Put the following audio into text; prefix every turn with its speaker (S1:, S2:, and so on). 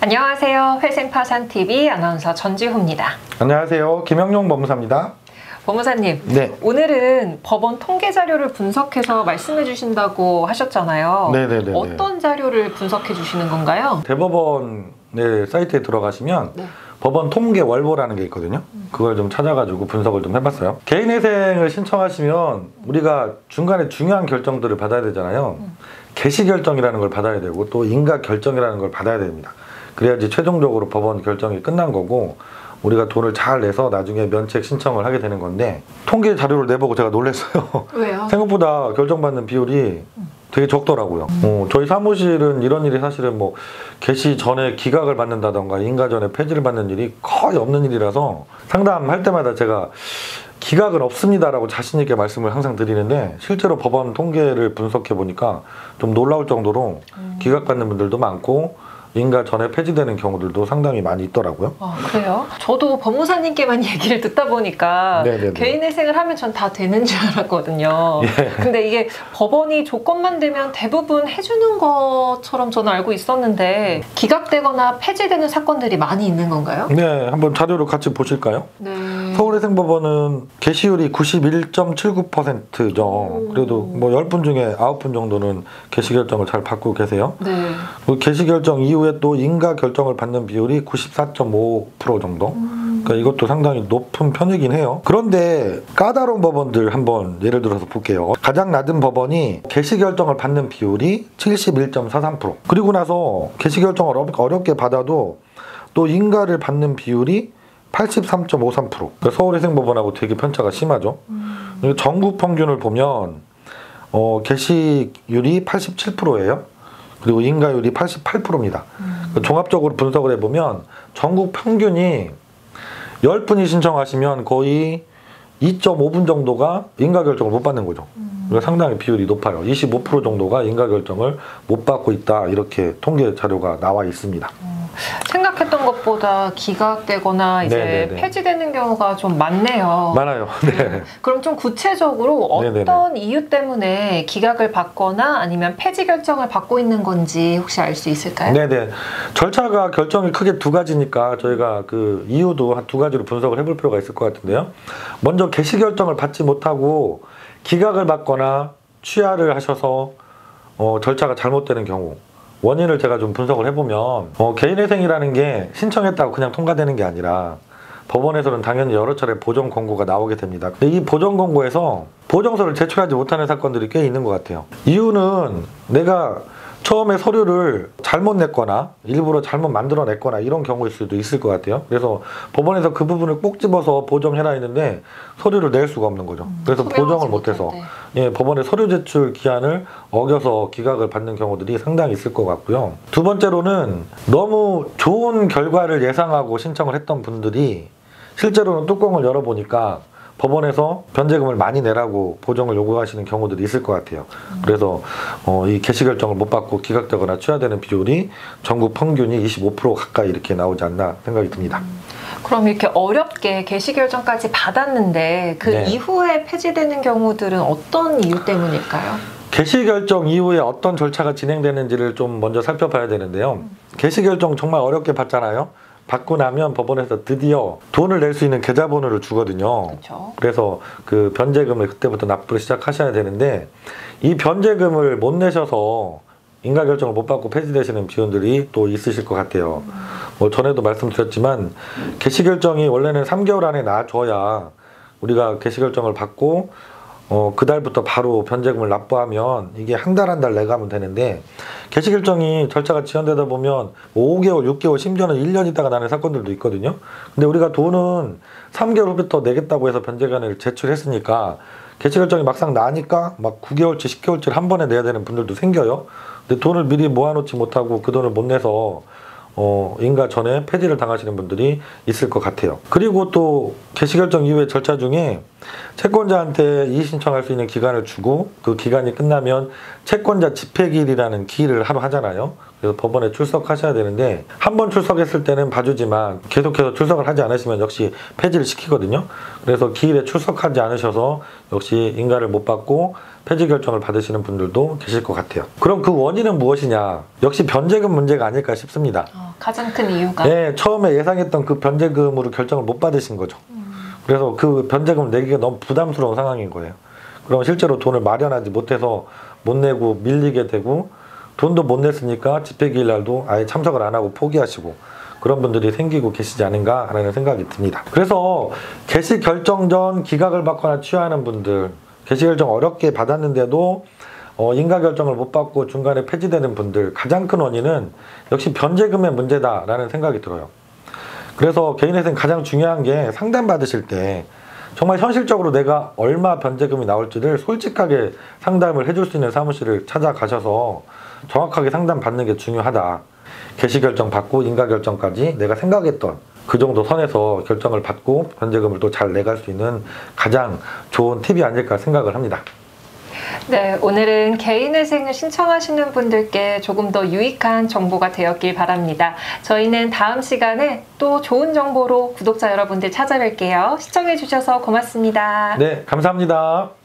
S1: 안녕하세요. 회생파산TV 아나운서 전지호입니다.
S2: 안녕하세요. 김영용 법무사입니다.
S1: 법무사님,
S2: 네.
S1: 오늘은 법원 통계 자료를 분석해서 말씀해 주신다고 하셨잖아요.
S2: 네네네.
S1: 어떤 자료를 분석해 주시는 건가요?
S2: 대법원의 사이트에 들어가시면 법원 통계 월보라는 게 있거든요. 그걸 좀 찾아가지고 분석을 좀 해봤어요. 개인회생을 신청하시면 우리가 중간에 중요한 결정들을 받아야 되잖아요. 개시결정이라는 걸 받아야 되고 또 인가결정이라는 걸 받아야 됩니다. 그래야지 최종적으로 법원 결정이 끝난 거고 우리가 돈을 잘 내서 나중에 면책 신청을 하게 되는 건데, 통계 자료를 내보고 제가 놀랐어요.
S1: 왜요?
S2: 생각보다 결정받는 비율이 되게 적더라고요. 저희 사무실은 이런 일이 사실은 뭐 개시 전에 기각을 받는다던가 인가 전에 폐지를 받는 일이 거의 없는 일이라서 상담할 때마다 제가 기각은 없습니다라고 자신 있게 말씀을 항상 드리는데, 실제로 법원 통계를 분석해 보니까 좀 놀라울 정도로 기각받는 분들도 많고 인가 전에 폐지되는 경우들도 상당히 많이 있더라고요.
S1: 아, 그래요? 저도 법무사님께만 얘기를 듣다 보니까
S2: 네네네.
S1: 개인회생을 하면 전 다 되는 줄 알았거든요.
S2: 예.
S1: 근데 이게 법원이 조건만 되면 대부분 해주는 것처럼 저는 알고 있었는데 기각되거나 폐지되는 사건들이 많이 있는 건가요?
S2: 네, 한번 자료를 같이 보실까요?
S1: 네.
S2: 서울회생법원은 개시율이 91.79%죠. 그래도 뭐 10분 중에 9분 정도는 개시결정을 잘 받고 계세요.
S1: 네.
S2: 개시결정 이후에 또 인가결정을 받는 비율이 94.5% 정도. 그러니까 이것도 상당히 높은 편이긴 해요. 그런데 까다로운 법원들 한번 예를 들어서 볼게요. 가장 낮은 법원이 개시결정을 받는 비율이 71.43%. 그리고 나서 개시결정을 어렵게 받아도 또 인가를 받는 비율이 83.53%. 그러니까 서울회생법원하고 되게 편차가 심하죠. 전국 평균을 보면 개시율이 87%예요. 그리고 인가율이 88%입니다. 종합적으로 분석을 해보면 전국 평균이 10분이 신청하시면 거의 2.5분 정도가 인가결정을 못 받는 거죠. 그러니까 상당히 비율이 높아요. 25% 정도가 인가결정을 못 받고 있다, 이렇게 통계 자료가 나와 있습니다.
S1: 생각했던 것보다 기각되거나 이제
S2: 네네네.
S1: 폐지되는 경우가 좀 많네요.
S2: 많아요. 네.
S1: 그럼 좀 구체적으로 어떤
S2: 네네네.
S1: 이유 때문에 기각을 받거나 아니면 폐지 결정을 받고 있는 건지 혹시 알 수 있을까요?
S2: 네네. 절차가 결정이 크게 두 가지니까 저희가 그 이유도 한 두 가지로 분석을 해볼 필요가 있을 것 같은데요. 먼저 개시 결정을 받지 못하고 기각을 받거나 취하를 하셔서 절차가 잘못되는 경우, 원인을 제가 좀 분석을 해보면 개인회생이라는 게 신청했다고 그냥 통과되는 게 아니라 법원에서는 당연히 여러 차례 보정 권고가 나오게 됩니다. 근데 이 보정 권고에서 보정서를 제출하지 못하는 사건들이 꽤 있는 것 같아요. 이유는 내가 처음에 서류를 잘못 냈거나 일부러 잘못 만들어 냈거나 이런 경우일 수도 있을 것 같아요. 그래서 법원에서 그 부분을 꼭 집어서 보정해라 했는데 서류를 낼 수가 없는 거죠. 그래서 보정을 못해서 법원의 서류 제출 기한을 어겨서 기각을 받는 경우들이 상당히 있을 것 같고요. 두 번째로는 너무 좋은 결과를 예상하고 신청을 했던 분들이 실제로는 뚜껑을 열어보니까 법원에서 변제금을 많이 내라고 보정을 요구하시는 경우들이 있을 것 같아요. 그래서 이 개시결정을 못 받고 기각되거나 취하되는 비율이 전국 평균이 25% 가까이 이렇게 나오지 않나 생각이 듭니다.
S1: 그럼 이렇게 어렵게 개시결정까지 받았는데 그 이후에 폐지되는 경우들은 어떤 이유 때문일까요?
S2: 개시결정 이후에 어떤 절차가 진행되는지를 좀 먼저 살펴봐야 되는데요. 개시결정 정말 어렵게 받잖아요. 받고 나면 법원에서 드디어 돈을 낼 수 있는 계좌번호를 주거든요.
S1: 그렇죠.
S2: 그래서 그 변제금을 그때부터 납부를 시작하셔야 되는데, 이 변제금을 못 내셔서 인가결정을 못 받고 폐지되시는 비용들이 또 있으실 것 같아요. 뭐 전에도 말씀드렸지만 개시결정이 원래는 3개월 안에 나줘야 우리가 개시결정을 받고 그 달부터 바로 변제금을 납부하면 이게 한 달 한 달 내가면 되는데, 개시결정이 절차가 지연되다 보면 5개월, 6개월, 심지어는 1년 있다가 나는 사건들도 있거든요. 근데 우리가 돈은 3개월 후부터 내겠다고 해서 변제관을 제출했으니까 개시결정이 막상 나니까 막 9개월치, 10개월치를 한 번에 내야 되는 분들도 생겨요. 근데 돈을 미리 모아놓지 못하고 그 돈을 못 내서 인가 전에 폐지를 당하시는 분들이 있을 것 같아요. 그리고 또 개시결정 이후의 절차 중에 채권자한테 이의 신청할 수 있는 기간을 주고 그 기간이 끝나면 채권자 집행기일이라는 기일을 하루 하잖아요. 그래서 법원에 출석하셔야 되는데, 한 번 출석했을 때는 봐주지만 계속해서 출석을 하지 않으시면 역시 폐지를 시키거든요. 그래서 기일에 출석하지 않으셔서 역시 인가를 못 받고 폐지 결정을 받으시는 분들도 계실 것 같아요. 그럼 그 원인은 무엇이냐? 역시 변제금 문제가 아닐까 싶습니다.
S1: 가장 큰 이유가.
S2: 네, 처음에 예상했던 그 변제금으로 결정을 못 받으신 거죠. 그래서 그 변제금을 내기가 너무 부담스러운 상황인 거예요. 그럼 실제로 돈을 마련하지 못해서 못 내고 밀리게 되고, 돈도 못 냈으니까 집회기일 날도 아예 참석을 안 하고 포기하시고, 그런 분들이 생기고 계시지 않은가라는 생각이 듭니다. 그래서 개시 결정 전 기각을 받거나 취하하는 분들, 개시 결정 어렵게 받았는데도 인가 결정을 못 받고 중간에 폐지되는 분들, 가장 큰 원인은 역시 변제금의 문제다라는 생각이 들어요. 그래서 개인회생 가장 중요한 게 상담 받으실 때 정말 현실적으로 내가 얼마 변제금이 나올지를 솔직하게 상담을 해줄 수 있는 사무실을 찾아가셔서 정확하게 상담 받는 게 중요하다. 개시 결정 받고 인가 결정까지 내가 생각했던 그 정도 선에서 결정을 받고 변제금을 또 잘 내갈 수 있는 가장 좋은 팁이 아닐까 생각을 합니다.
S1: 네, 오늘은 개인회생을 신청하시는 분들께 조금 더 유익한 정보가 되었길 바랍니다. 저희는 다음 시간에 또 좋은 정보로 구독자 여러분들 찾아뵐게요. 시청해주셔서 고맙습니다.
S2: 네, 감사합니다.